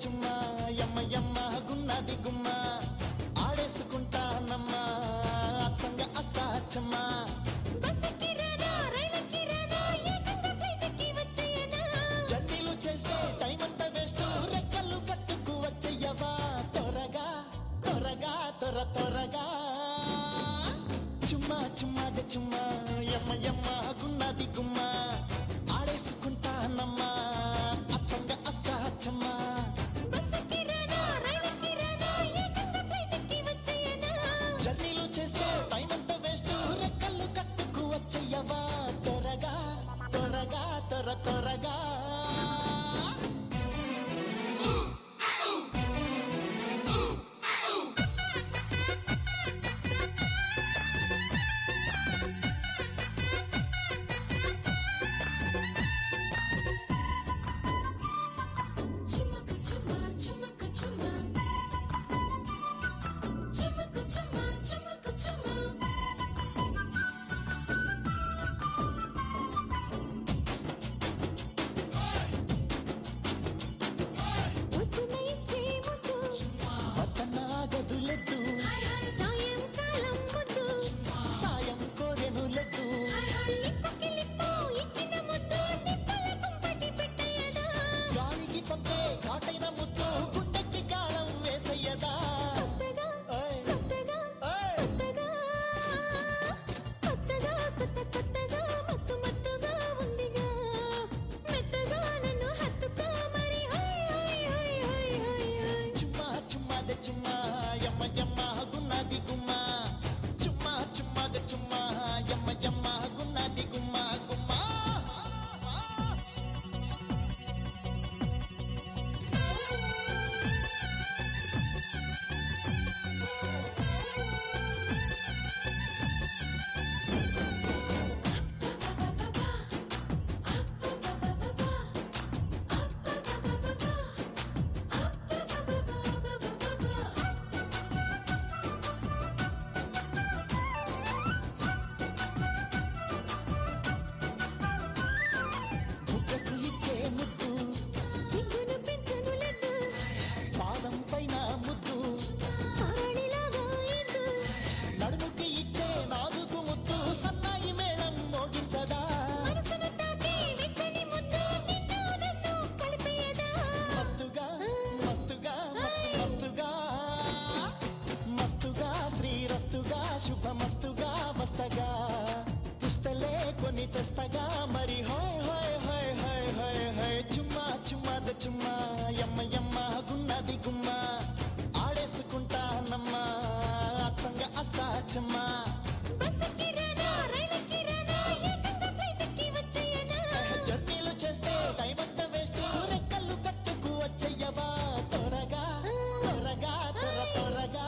చుమ్మా యమ్మ యమ్మ గున్నది గుమ్మ ఆడేసుకుంటానమ్మా అచ్చంగా అష్టాచమ్మా జర్నీలు చేస్తే టైం అంతా వేస్ట్ రెక్కలు కట్టుకు వచ్చయ్యవా త్వరగా త్వరగా త్వరగా చుమ్మా చుమ్మాది చుమ్మా యమ్మ యమ్మ గున్నది గుమ్మ ఆడేసుకుంటానమ్మా అచ్చంగా అష్టాచమ్మా జర్నీలు చేస్తే టైం అంతా వేస్ట్ రెక్కలు కట్టుకు వచ్చయ్యవా త్వరగా త్వరగా త్వరగా గదులెద్దు సాయం కోరెనులెద్దు గాలికి పంపే ఘాటైన ముద్దు గుండెకి గాలం వేసయ్యదా చుమ్మా యమ్మ యమ్మ గున్నది గుమ్మ చుమ్మా చుమ్మాది చుమ్మా యమ్మ యమ్మ గున్నది గుమ్మ గుమ్మ ముద్దు పాదం పైన ముద్దు నడుముకి ఇచ్చే నాజుకు ముద్దు సన్నాయి మేళం మోగించదా మస్తుగా మస్తుగా మస్తుగా మస్తుగా శ్రీరస్తుగా శుభమస్తుగా వస్తగా పుస్తలే కొని తెస్తగా మరి హాయ్ హాయ్ హాయ్ హాయ్ హాయ్ హాయ్ చుమ్మా చుమ్మాద చుమ్మా యమ్మ యమ్మ గున్నది గుమ్మ ఆడేసుకుంటానమ్మా అచ్చంగా అష్టాచమ్మా జర్నీలు చేస్తే టైం అంతా వేస్ట్ రెక్కలు కట్టుకు వచ్చయ్యవా త్వరగా త్వరగా త్వరగా